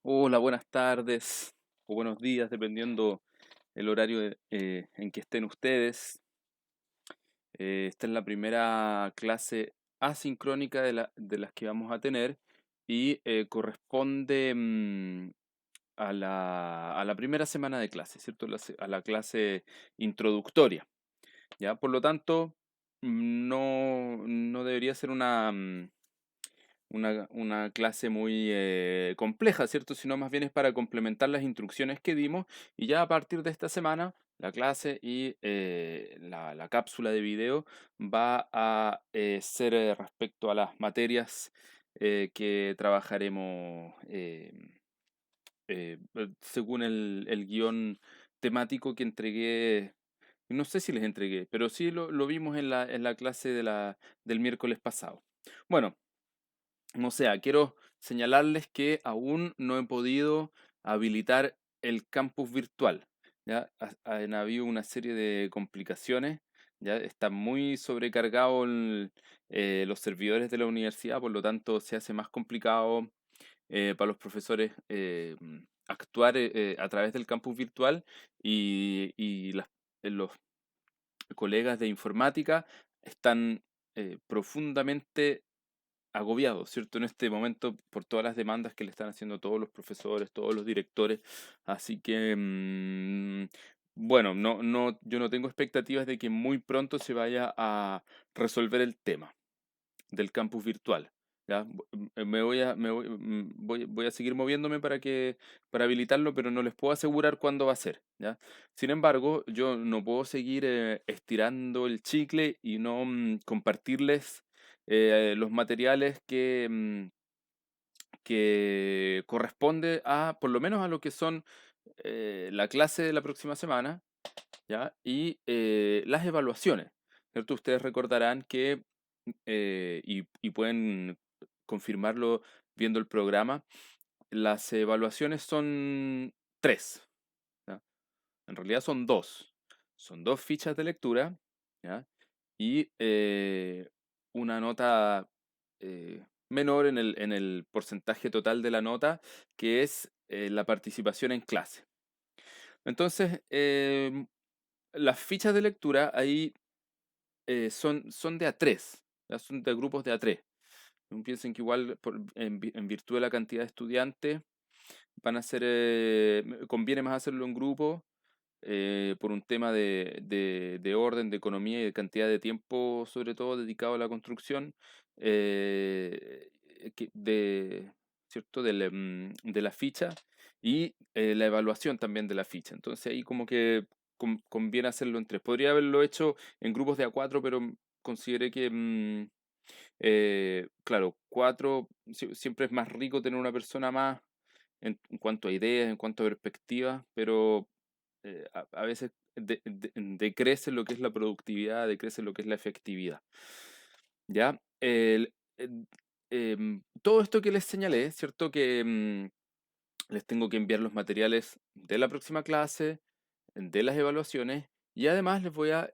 Hola, buenas tardes o buenos días, dependiendo el horario en que estén ustedes. Esta es la primera clase asincrónica de las que vamos a tener y corresponde a la primera semana de clase, ¿cierto? A la clase introductoria, ¿ya? Por lo tanto, no debería ser una clase muy compleja, ¿cierto? Sino más bien es para complementar las instrucciones que dimos y ya a partir de esta semana la clase y la cápsula de video va a ser respecto a las materias que trabajaremos según el guión temático que entregué. No sé si les entregué, pero sí lo vimos en la clase del miércoles pasado. Bueno, o sea, quiero señalarles que aún no he podido habilitar el campus virtual. ¿Ya? Han habido una serie de complicaciones. Ya está muy sobrecargado los servidores de la universidad, por lo tanto se hace más complicado para los profesores actuar a través del campus virtual y los colegas de informática están profundamente agobiado, ¿cierto? En este momento por todas las demandas que le están haciendo todos los profesores, todos los directores. Así que, bueno, yo no tengo expectativas de que muy pronto se vaya a resolver el tema del campus virtual. ¿Ya? Voy a seguir moviéndome para habilitarlo, pero no les puedo asegurar cuándo va a ser, ¿ya? Sin embargo, yo no puedo seguir estirando el chicle y no compartirles los materiales que corresponde a, por lo menos a lo que son la clase de la próxima semana, ¿ya? Y las evaluaciones, ¿cierto? Ustedes recordarán que, y pueden confirmarlo viendo el programa, las evaluaciones son tres, ¿ya? En realidad son dos. Son dos fichas de lectura, ¿ya? Y una nota menor en el porcentaje total de la nota, que es la participación en clase. Entonces, las fichas de lectura ahí son de A3, ¿ya? Son de grupos de A3. No piensen que igual en virtud de la cantidad de estudiantes van a ser, conviene más hacerlo en grupo por un tema de orden, de economía y de cantidad de tiempo, sobre todo dedicado a la construcción, eh, ¿cierto? De la ficha y la evaluación también de la ficha. Entonces ahí como que conviene hacerlo en tres. Podría haberlo hecho en grupos de A4, pero consideré que, claro, cuatro, siempre es más rico tener una persona más en cuanto a ideas, en cuanto a perspectivas, pero a veces decrece lo que es la productividad, decrece lo que es la efectividad. ¿Ya? Todo esto que les señalé, ¿cierto? Que les tengo que enviar los materiales de la próxima clase, de las evaluaciones, y además les voy a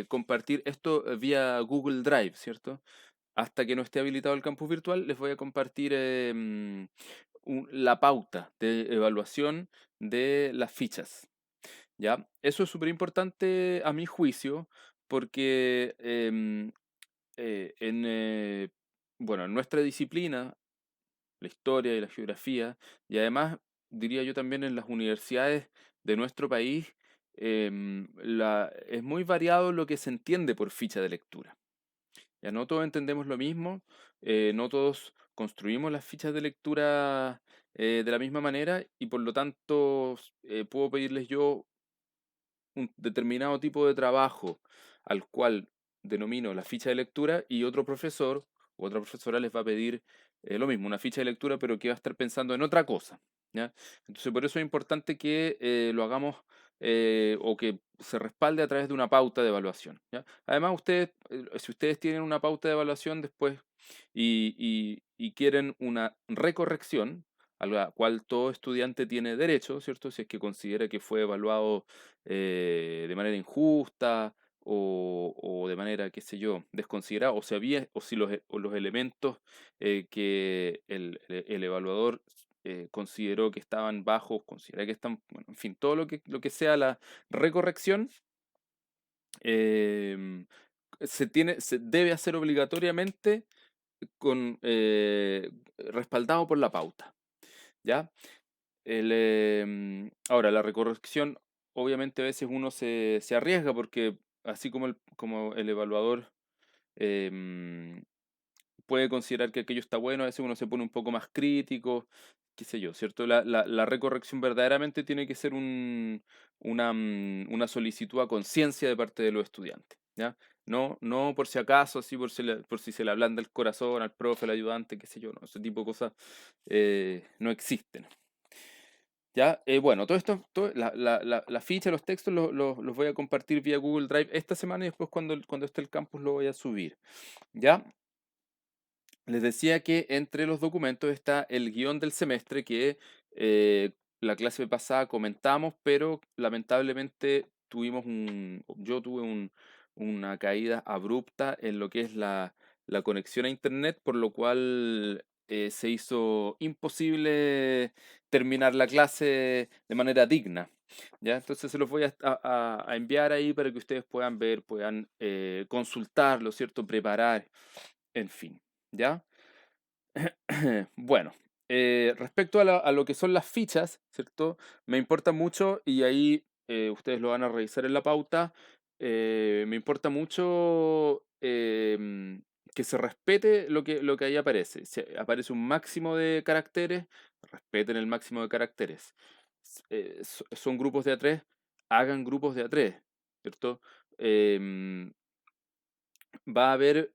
compartir esto vía Google Drive, ¿cierto? Hasta que no esté habilitado el campus virtual, les voy a compartir la pauta de evaluación de las fichas. ¿Ya? Eso es súper importante a mi juicio porque bueno, en nuestra disciplina, la historia y la geografía, y además diría yo también en las universidades de nuestro país, es muy variado lo que se entiende por ficha de lectura. Ya no todos entendemos lo mismo, no todos construimos las fichas de lectura de la misma manera y por lo tanto puedo pedirles yo un determinado tipo de trabajo al cual denomino la ficha de lectura y otro profesor u otra profesora les va a pedir lo mismo, una ficha de lectura, pero que va a estar pensando en otra cosa, ¿ya? Entonces, por eso es importante que lo hagamos o que se respalde a través de una pauta de evaluación, ¿ya? Además, ustedes, si ustedes tienen una pauta de evaluación después y quieren una recorrección, a la cual todo estudiante tiene derecho, ¿cierto? Si es que considera que fue evaluado de manera injusta o de manera, qué sé yo, desconsiderada, o si los elementos que el evaluador consideró que estaban bajos, considera que están, bueno, en fin, todo lo que sea la recorrección, em, se debe hacer obligatoriamente respaldado por la pauta, ¿ya? Ahora, la recorrección, obviamente a veces uno se arriesga porque así como el evaluador em, puede considerar que aquello está bueno, a veces uno se pone un poco más crítico, qué sé yo, ¿cierto? La recorrección verdaderamente tiene que ser una solicitud a conciencia de parte de los estudiantes, ¿ya? No por si acaso, así por si se le ablanda el corazón al profe, al ayudante, qué sé yo, no, ese tipo de cosas no existen. Ya, bueno, todo esto, la ficha, los textos los voy a compartir vía Google Drive esta semana y después cuando esté el campus lo voy a subir. ¿Ya? Les decía que entre los documentos está el guión del semestre que la clase pasada comentamos, pero lamentablemente yo tuve una caída abrupta en lo que es la conexión a internet, por lo cual se hizo imposible terminar la clase de manera digna. ¿Ya? Entonces se los voy a enviar ahí para que ustedes puedan ver, puedan consultarlo, ¿cierto? Preparar, en fin. ¿Ya? Bueno, respecto a lo que son las fichas, ¿cierto? Me importa mucho, y ahí ustedes lo van a revisar en la pauta, me importa mucho que se respete lo que ahí aparece. Si aparece un máximo de caracteres, respeten el máximo de caracteres. Son grupos de A3, hagan grupos de A3, ¿cierto? Em, Va a haber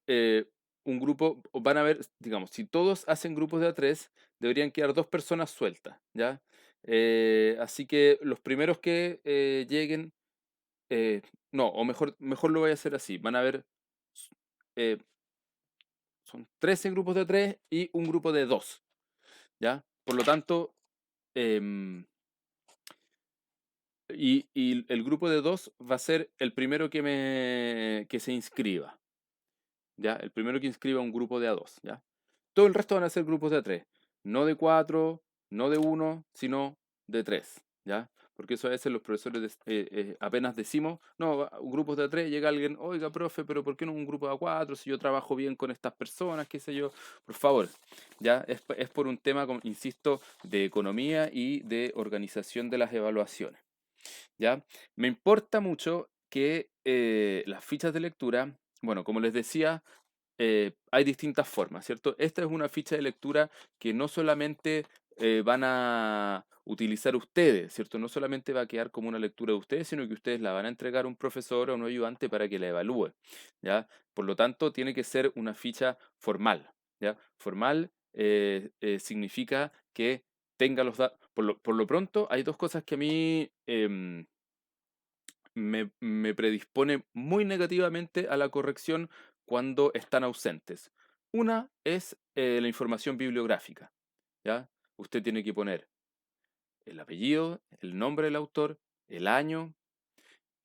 un grupo, o van a haber, digamos, si todos hacen grupos de A3, deberían quedar dos personas sueltas, ¿ya? Así que los primeros que lleguen, eh, no, o mejor lo voy a hacer así, van a haber, eh, son 13 grupos de A3 y un grupo de 2, ¿ya? Por lo tanto, em, y el grupo de 2 va a ser el primero que se inscriba, ¿ya? El primero que inscriba un grupo de A2, ¿ya? Todo el resto van a ser grupos de 3, no de 4, no de uno, sino de 3, ¿ya? Porque eso a veces los profesores apenas decimos, no, grupos de 3, llega alguien, oiga, profe, pero ¿por qué no un grupo de 4 si yo trabajo bien con estas personas, qué sé yo? Por favor, ¿ya? Es por un tema, insisto, de economía y de organización de las evaluaciones, ¿ya? Me importa mucho que las fichas de lectura, bueno, como les decía, hay distintas formas, ¿cierto? Esta es una ficha de lectura que no solamente van a utilizar ustedes, ¿cierto? No solamente va a quedar como una lectura de ustedes, sino que ustedes la van a entregar a un profesor o a un ayudante para que la evalúe, ¿ya? Por lo tanto, tiene que ser una ficha formal, ¿ya? Formal significa que tenga los datos. Por lo pronto, hay dos cosas que a mí me predispone muy negativamente a la corrección cuando están ausentes. Una es la información bibliográfica, ¿ya? Usted tiene que poner el apellido, el nombre del autor, el año,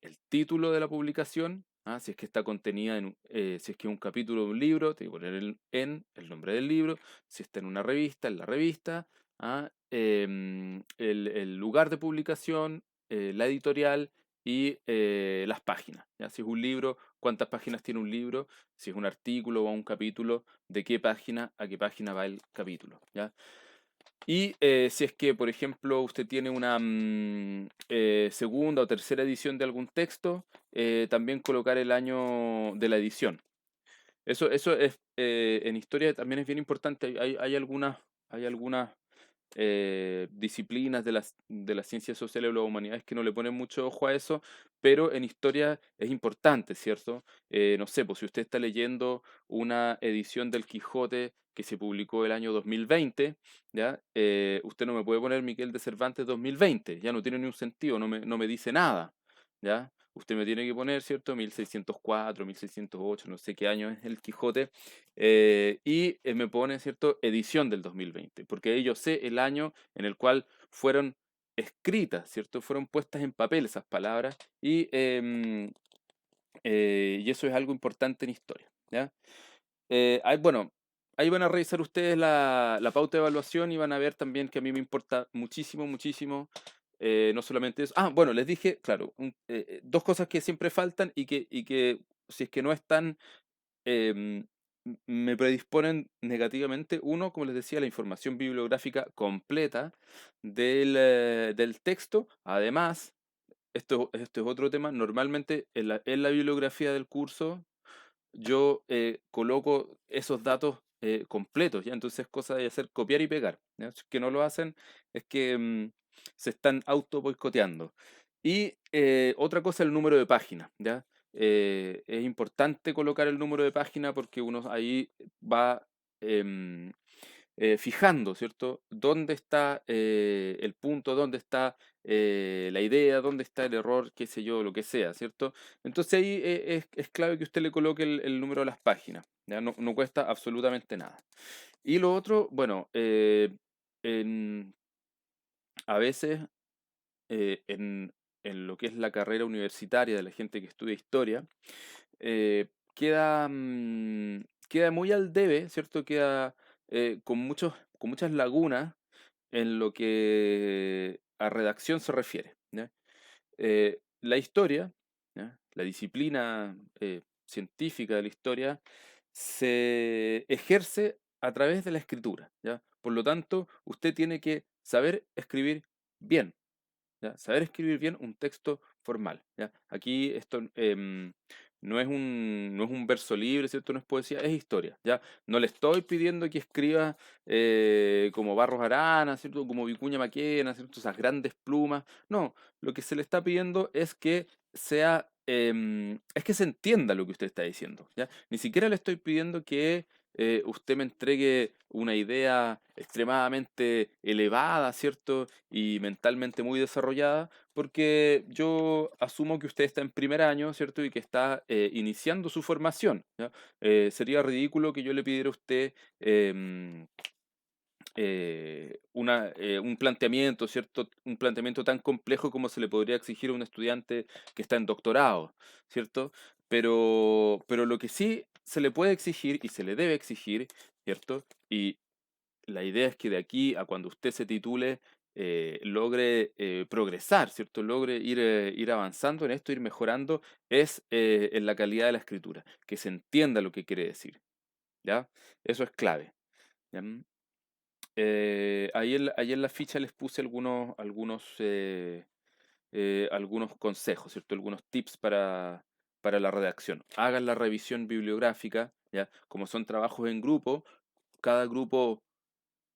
el título de la publicación, ¿ah? Si es que está contenida si es que es un capítulo de un libro, tiene que poner el nombre del libro, si está en una revista, en la revista, ¿ah? El lugar de publicación, la editorial y las páginas, ¿ya? Si es un libro, cuántas páginas tiene un libro, si es un artículo o un capítulo, de qué página a qué página va el capítulo, ¿ya? Y si es que, por ejemplo, usted tiene una segunda o tercera edición de algún texto, también colocar el año de la edición. Eso es, en historia también es bien importante. Hay algunas disciplinas de las ciencias sociales o las humanidades que no le ponen mucho ojo a eso, pero en historia es importante, ¿cierto? No sé, pues si usted está leyendo una edición del Quijote que se publicó el año 2020, ¿ya? Usted no me puede poner Miguel de Cervantes 2020, ya no tiene ni un sentido, no me dice nada, ¿ya? Usted me tiene que poner, ¿cierto? 1604, 1608, no sé qué año es el Quijote, y me pone, ¿cierto? Edición del 2020, porque ahí yo sé el año en el cual fueron escritas, ¿cierto? Fueron puestas en papel esas palabras y eso es algo importante en historia, ¿ya? Bueno, ahí van a revisar ustedes la pauta de evaluación y van a ver también que a mí me importa muchísimo, muchísimo, no solamente eso. Ah, bueno, les dije, claro, dos cosas que siempre faltan y que si es que no están, em, me predisponen negativamente. Uno, como les decía, la información bibliográfica completa del texto. Además, esto es otro tema, normalmente en la bibliografía del curso yo coloco esos datos completos, ¿ya? Entonces es cosa de hacer copiar y pegar, ¿ya? Si es que no lo hacen, es que se están auto boicoteando. Y otra cosa, el número de página, ¿ya? Es importante colocar el número de página porque uno ahí va em, fijando, ¿cierto? ¿Dónde está el punto? ¿Dónde está la idea? ¿Dónde está el error? Qué sé yo, lo que sea, ¿cierto? Entonces ahí es clave que usted le coloque el número de las páginas, ¿ya? No, no cuesta absolutamente nada. Y lo otro, bueno, en- a veces en lo que es la carrera universitaria de la gente que estudia historia, queda muy al debe, ¿cierto? Queda con muchas lagunas en lo que a redacción se refiere, ¿ya? La historia, ¿ya? La disciplina científica de la historia, se ejerce a través de la escritura, ¿ya? Por lo tanto, usted tiene que saber escribir bien, ¿ya? Saber escribir bien un texto formal, ¿ya? Aquí esto no es un verso libre, ¿cierto? No es poesía, es historia, ¿ya? No le estoy pidiendo que escriba como Barros Arana, ¿cierto? Como Vicuña Maquena, ¿cierto? Esas grandes plumas. No, lo que se le está pidiendo es que es que se entienda lo que usted está diciendo, ¿ya? Ni siquiera le estoy pidiendo que usted me entregue una idea extremadamente elevada, ¿cierto? Y mentalmente muy desarrollada, porque yo asumo que usted está en primer año, ¿cierto? Y que está iniciando su formación, ¿ya? Sería ridículo que yo le pidiera a usted em, un planteamiento, ¿cierto? Un planteamiento tan complejo como se le podría exigir a un estudiante que está en doctorado, ¿cierto? Pero lo que sí se le puede exigir y se le debe exigir, ¿cierto? Y la idea es que de aquí a cuando usted se titule, logre progresar, ¿cierto? Logre ir avanzando en esto, ir mejorando, es en la calidad de la escritura, que se entienda lo que quiere decir, ¿ya? Eso es clave, ¿ya? Ahí en la ficha les puse algunos consejos, ¿cierto? Algunos tips para la redacción. Hagan la revisión bibliográfica, ¿ya? Como son trabajos en grupo, cada grupo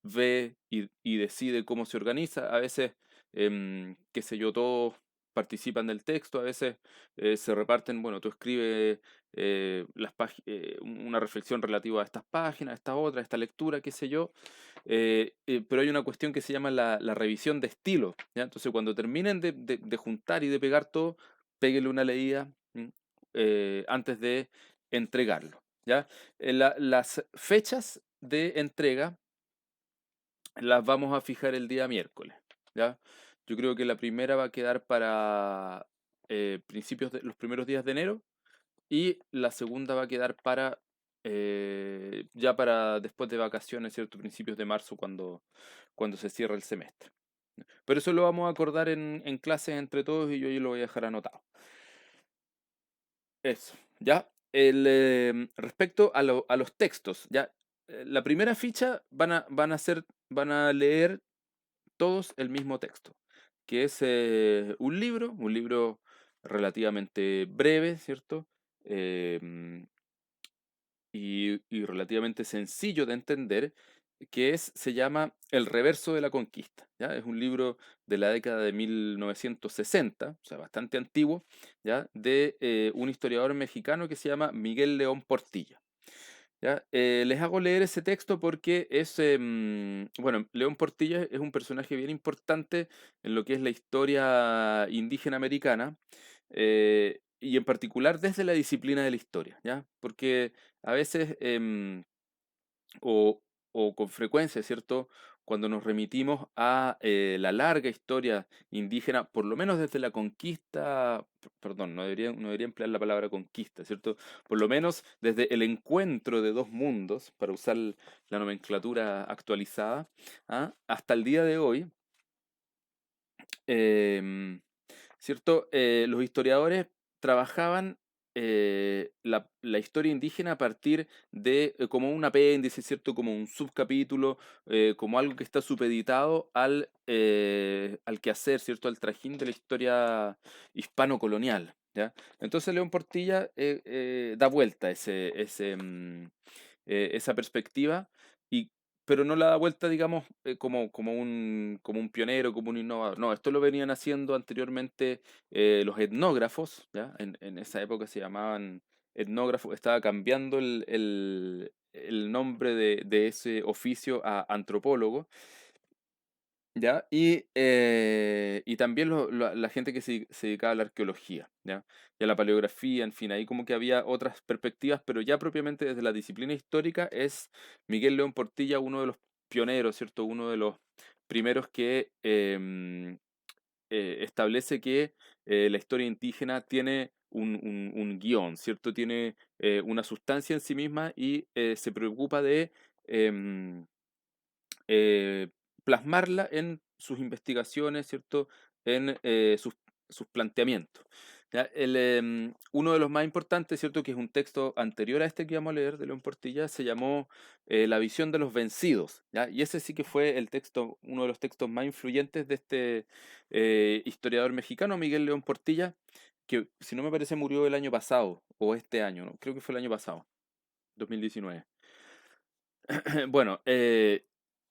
ve y decide cómo se organiza. A veces, qué sé yo, todos participan del texto, a veces se reparten, bueno, tú escribes una reflexión relativa a estas páginas, a esta otra, a esta lectura, qué sé yo. Pero hay una cuestión que se llama la revisión de estilo, ¿ya? Entonces, cuando terminen de juntar y de pegar todo, péguenle una leída antes de entregarlo, ¿ya? Las fechas de entrega las vamos a fijar el día miércoles, ¿ya? Yo creo que la primera va a quedar para los primeros días de enero y la segunda va a quedar ya para después de vacaciones, ¿cierto? Principios de marzo cuando se cierra el semestre. Pero eso lo vamos a acordar en clases entre todos y yo ahí lo voy a dejar anotado. Eso, ¿ya? Respecto a los textos, ¿ya? La primera ficha van a leer todos el mismo texto, que es un libro relativamente breve, ¿cierto? Em, y relativamente sencillo de entender, se llama El reverso de la conquista, ¿ya? Es un libro de la década de 1960, o sea, bastante antiguo, ¿ya? De un historiador mexicano que se llama Miguel León Portilla. ¿Ya? Les hago leer ese texto porque bueno, León Portilla es un personaje bien importante en lo que es la historia indígena americana, y en particular desde la disciplina de la historia, ¿ya? Porque a veces, o o con frecuencia, ¿cierto? Cuando nos remitimos a la larga historia indígena, por lo menos desde la conquista, perdón, no debería emplear la palabra conquista, ¿cierto? Por lo menos desde el encuentro de dos mundos, para usar la nomenclatura actualizada, ¿ah? Hasta el día de hoy, em, ¿cierto? Los historiadores trabajaban la historia indígena a partir de como un apéndice, ¿cierto? Como un subcapítulo, como algo que está supeditado al quehacer, ¿cierto? Al trajín de la historia hispano-colonial, ¿ya? Entonces León Portilla da vuelta esa perspectiva, y, pero no la da vuelta, digamos, como un pionero, como un innovador. No, esto lo venían haciendo anteriormente los etnógrafos, ¿ya? En esa época se llamaban etnógrafos, estaba cambiando el nombre de ese oficio a antropólogo, ¿ya? Y también la gente que se dedicaba a la arqueología, ¿ya? Y a la paleografía, en fin, ahí como que había otras perspectivas, pero ya propiamente desde la disciplina histórica es Miguel León Portilla uno de los pioneros, ¿cierto? Uno de los primeros que establece que la historia indígena tiene un guión, ¿cierto? Tiene una sustancia en sí misma y se preocupa de em, eh, plasmarla en sus investigaciones, ¿cierto? En sus planteamientos. ¿Ya? Uno de los más importantes, ¿cierto? Que es un texto anterior a este que vamos a leer de León Portilla, se llamó La visión de los vencidos, ¿ya? Y ese sí que fue el texto, uno de los textos más influyentes de este historiador mexicano, Miguel León Portilla, que si no me parece murió el año pasado, o este año, ¿no? Creo que fue el año pasado, 2019. Bueno,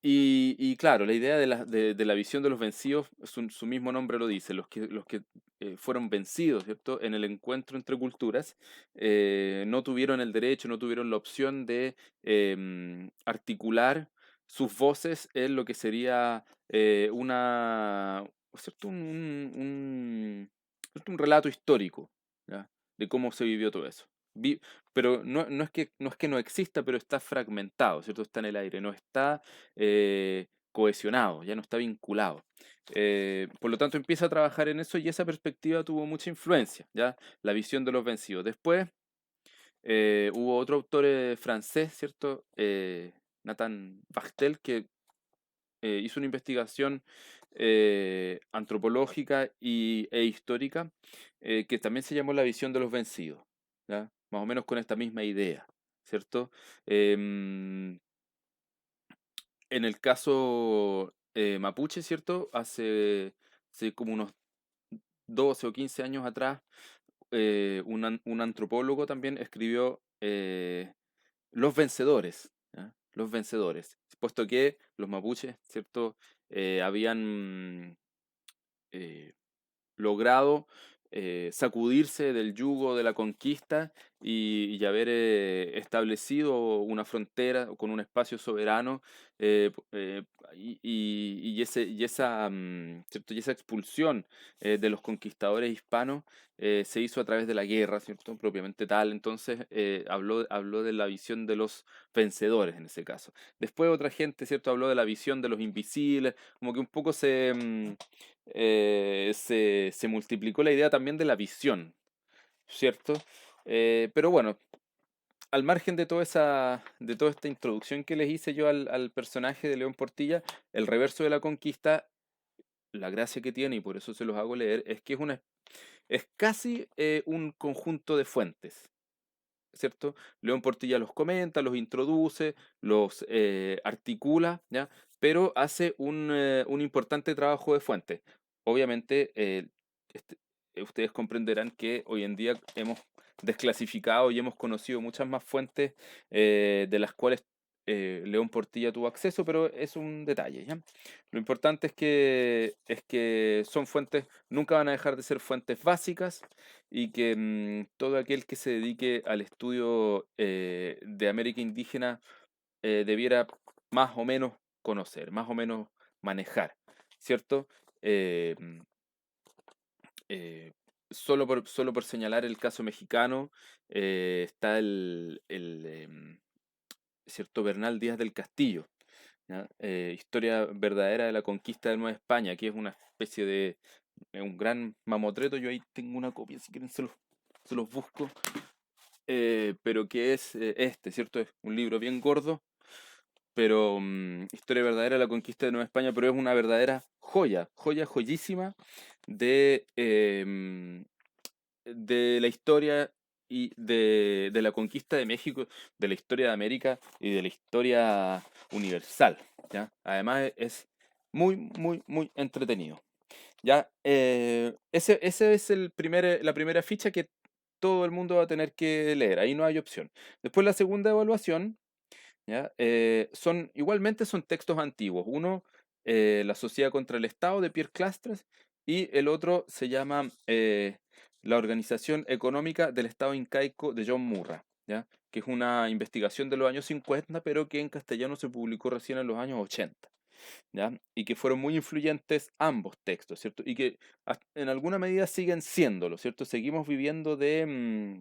y claro, la idea de la visión de los vencidos, su mismo nombre lo dice, los que fueron vencidos, ¿cierto? En el encuentro entre culturas, no tuvieron el derecho, no tuvieron la opción de articular sus voces en lo que sería ¿cierto? ¿cierto? Un relato histórico, ¿ya? De cómo se vivió todo eso. Pero no es que no exista, pero está fragmentado, ¿cierto? Está en el aire, no está cohesionado, ya no está vinculado. Por lo tanto, empieza a trabajar en eso y esa perspectiva tuvo mucha influencia, ¿ya? La visión de los vencidos. Después hubo otro autor francés, ¿cierto? Nathan Bachtel, que hizo una investigación antropológica e histórica que también se llamó La visión de los vencidos, ¿ya? Más o menos con esta misma idea, ¿cierto? Em, en el caso mapuche, ¿cierto? Hace como unos 12 o 15 años atrás, un antropólogo también escribió Los vencedores, ¿ya? Los vencedores, puesto que los mapuches, ¿cierto? Habían eh, logrado sacudirse del yugo de la conquista y haber establecido una frontera con un espacio soberano ¿cierto? Y esa expulsión de los conquistadores hispanos se hizo a través de la guerra, ¿cierto? Propiamente tal. Entonces habló de la visión de los vencedores en ese caso. Después otra gente, ¿cierto? Habló de la visión de los invisibles, como que un poco se multiplicó la idea también de la visión, ¿cierto? Pero bueno, al margen de toda esta introducción que les hice yo al personaje de León Portilla, el reverso de la conquista, la gracia que tiene, y por eso se los hago leer, es que es casi un conjunto de fuentes, ¿cierto? León Portilla los comenta, los introduce, los articula, ¿ya? Pero hace un importante trabajo de fuente. Obviamente, este, ustedes comprenderán que hoy en día hemos desclasificado y hemos conocido muchas más fuentes de las cuales León Portilla tuvo acceso, pero es un detalle, ¿ya? Lo importante es que son fuentes, nunca van a dejar de ser fuentes básicas y que todo aquel que se dedique al estudio de América indígena debiera más o menos conocer, más o menos manejar, ¿cierto? Eh, mm, eh, solo por señalar el caso mexicano, está ¿cierto? Bernal Díaz del Castillo, ¿ya? Historia verdadera de la conquista de Nueva España, que es una especie de un gran mamotreto. Yo ahí tengo una copia, si quieren se los busco. Pero que es ¿cierto? Es un libro bien gordo, pero Historia verdadera de la conquista de Nueva España, pero es una verdadera joya, joyísima de, de la historia y de la conquista de México, de la historia de América y de la historia universal, ¿ya? Además es muy entretenido. Ya, ese es la primera ficha que todo el mundo va a tener que leer, ahí no hay opción. Después la segunda evaluación, ¿ya? Igualmente son textos antiguos. Uno, La Sociedad contra el Estado de Pierre Clastres, y el otro se llama La Organización Económica del Estado Incaico de John Murray, ¿ya? Que es una investigación de los años 50, pero que en castellano se publicó recién en los años 80. ¿Ya? Y que fueron muy influyentes ambos textos, ¿cierto? Y que en alguna medida siguen siéndolo, ¿cierto? Seguimos viviendo de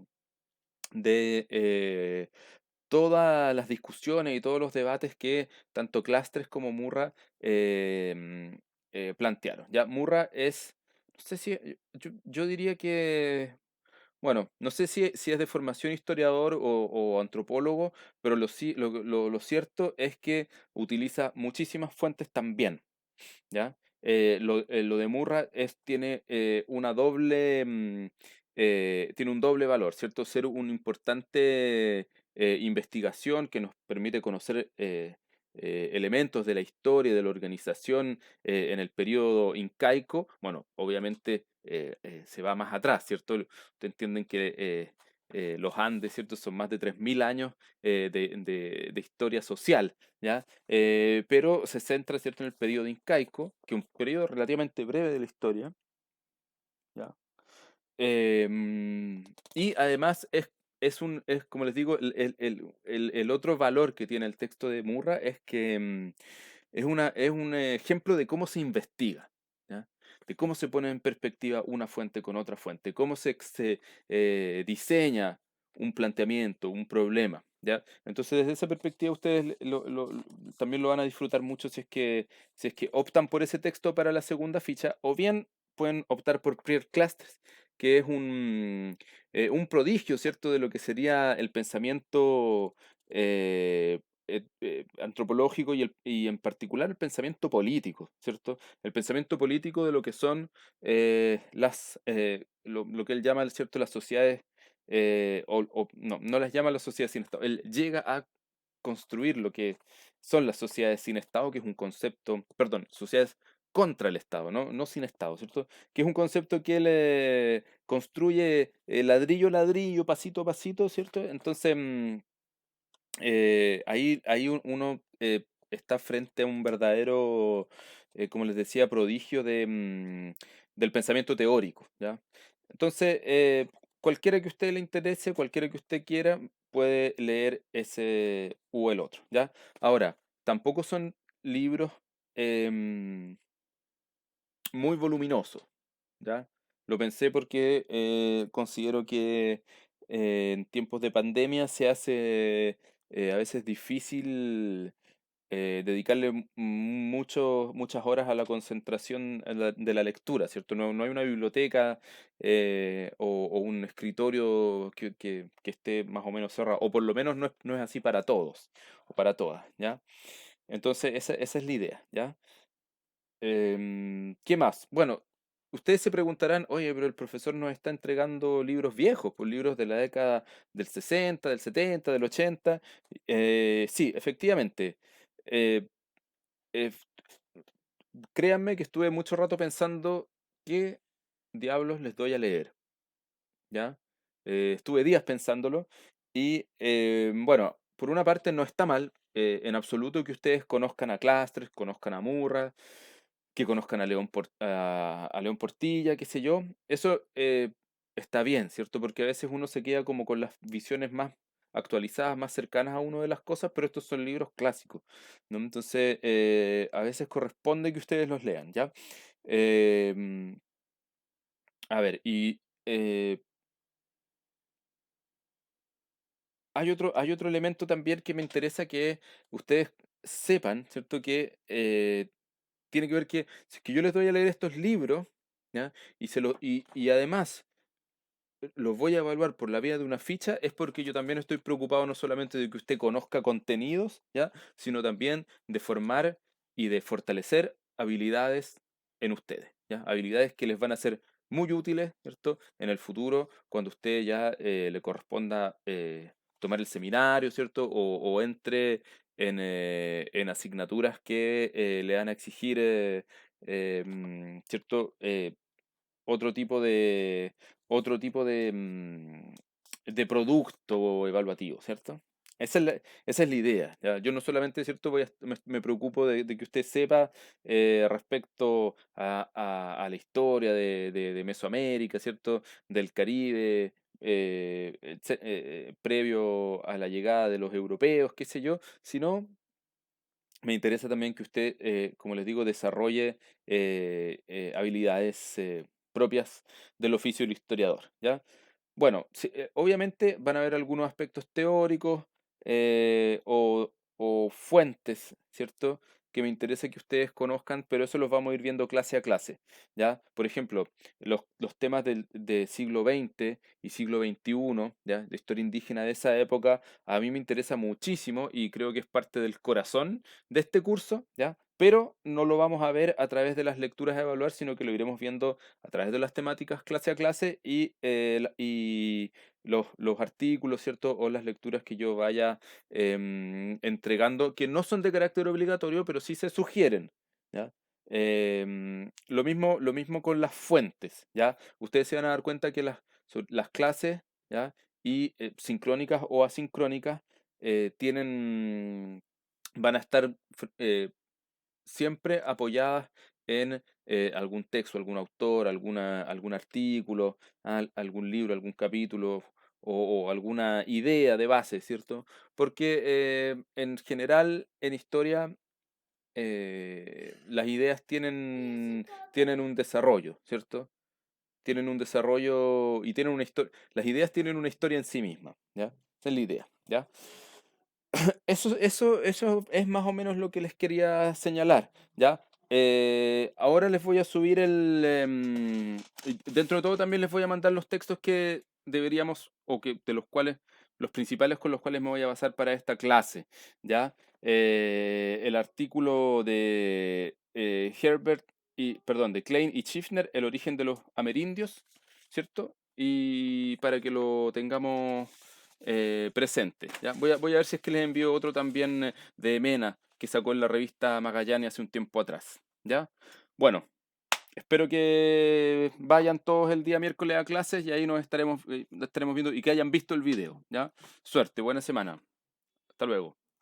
todas las discusiones y todos los debates que tanto Clastres como Murra plantearon. Ya, Murra es, no sé si, yo diría que, bueno, no sé si es de formación historiador o antropólogo, pero lo cierto es que utiliza muchísimas fuentes también. ¿Ya? Lo de Murra tiene una doble, tiene un doble valor, ¿cierto? Ser una importante investigación que nos permite conocer elementos de la historia, de la organización en el periodo incaico. Bueno, obviamente se va más atrás, ¿cierto? Ustedes entienden que los Andes, ¿cierto? Son más de 3.000 años de historia social, ¿ya? Pero se centra, ¿cierto?, en el periodo incaico, que es un periodo relativamente breve de la historia, ¿ya? Y además es, como les digo, el otro valor que tiene el texto de Murra es que es un ejemplo de cómo se investiga, ¿ya? De cómo se pone en perspectiva una fuente con otra fuente, cómo se diseña un planteamiento, un problema, ¿ya? Entonces, desde esa perspectiva, ustedes también lo van a disfrutar mucho si es que optan por ese texto para la segunda ficha, o bien pueden optar por Pierre Clastres, que es un prodigio, ¿cierto?, de lo que sería el pensamiento antropológico y en particular el pensamiento político, ¿cierto? El pensamiento político de lo que son lo que él llama, ¿cierto?, las sociedades, no las llama las sociedades sin Estado. Él llega a construir lo que son las sociedades sin Estado, que es un concepto, perdón, sociedades contra el Estado, no sin Estado, ¿cierto? Que es un concepto que él construye ladrillo a ladrillo, pasito a pasito, ¿cierto? Entonces, ahí uno está frente a un verdadero, como les decía, prodigio del pensamiento teórico, ¿ya? Entonces, cualquiera que a usted le interese, cualquiera que usted quiera, puede leer ese u el otro, ¿ya? Ahora, tampoco son libros em, muy voluminosos, ¿ya? Lo pensé porque considero que en tiempos de pandemia se hace a veces difícil dedicarle muchas horas a la concentración de la lectura, ¿cierto? No hay una biblioteca o un escritorio que esté más o menos cerrado, o por lo menos no es así para todos o para todas, ¿ya? Entonces, esa es la idea, ¿ya? ¿Qué más? Bueno, ustedes se preguntarán, oye, pero el profesor nos está entregando libros viejos, pues libros de la década del 60, del 70, del 80. Sí, efectivamente. Eh, eh, Créanme que estuve mucho rato pensando qué diablos les doy a leer, ¿ya? Estuve días pensándolo y bueno, por una parte no está mal en absoluto que ustedes conozcan a Clastres, conozcan a Murra, que conozcan a a León Portilla, qué sé yo. Eso está bien, ¿cierto? Porque a veces uno se queda como con las visiones más actualizadas, más cercanas a uno de las cosas, pero estos son libros clásicos, ¿no? Entonces, a veces corresponde que ustedes los lean, ¿ya? Em, a ver, y hay otro elemento también que me interesa que ustedes sepan, ¿cierto? Que tiene que ver que si es que yo les doy a leer estos libros, ¿ya? Y además los voy a evaluar por la vía de una ficha, es porque yo también estoy preocupado no solamente de que usted conozca contenidos, ¿ya? Sino también de formar y de fortalecer habilidades en ustedes, ¿ya? Habilidades que les van a ser muy útiles, ¿cierto? En el futuro, cuando usted ya le corresponda tomar el seminario, ¿cierto? O entre en asignaturas que le van a exigir, ¿cierto? Otro tipo de de producto evaluativo, ¿cierto? Esa es la idea, ¿ya? Yo no solamente, ¿cierto? Me preocupo de que usted sepa respecto a la historia de Mesoamérica, ¿cierto? Del Caribe, previo a la llegada de los europeos, qué sé yo, sino me interesa también que usted, como les digo, desarrolle habilidades propias del oficio del historiador, ¿ya? Bueno, sí, obviamente van a haber algunos aspectos teóricos o fuentes, ¿cierto? Que me interesa que ustedes conozcan, pero eso los vamos a ir viendo clase a clase, ¿ya? Por ejemplo, los temas de siglo XX y siglo XXI, ¿ya? De historia indígena de esa época, a mí me interesa muchísimo y creo que es parte del corazón de este curso, ¿ya? Pero no lo vamos a ver a través de las lecturas a evaluar, sino que lo iremos viendo a través de las temáticas clase a clase y los artículos, ¿cierto? O las lecturas que yo vaya entregando, que no son de carácter obligatorio, pero sí se sugieren, ¿ya? Lo mismo con las fuentes, ¿ya? Ustedes se van a dar cuenta que las clases, ¿ya? Y sincrónicas o asincrónicas tienen van a estar siempre apoyadas en algún texto, algún autor, algún artículo, algún libro, algún capítulo o alguna idea de base, ¿cierto? Porque en general en historia las ideas tienen un desarrollo, ¿cierto? Tienen un desarrollo y tienen una historia. Las ideas tienen una historia en sí misma, ¿ya? Esa es la idea, ¿ya? Eso es más o menos lo que les quería señalar, ¿ya? Ahora les voy a subir y dentro de todo también les voy a mandar los textos que deberíamos, o que de los cuales, los principales con los cuales me voy a basar para esta clase, ¿ya? El artículo de de Klein y Schiffner, El origen de los amerindios, ¿cierto? Y para que lo tengamos presente. ¿Ya? Voy a ver si es que les envío otro también de Mena, que sacó en la revista Magallanes hace un tiempo atrás. ¿Ya? Bueno, espero que vayan todos el día miércoles a clases y ahí nos estaremos viendo y que hayan visto el video. ¿Ya? Suerte, buena semana. Hasta luego.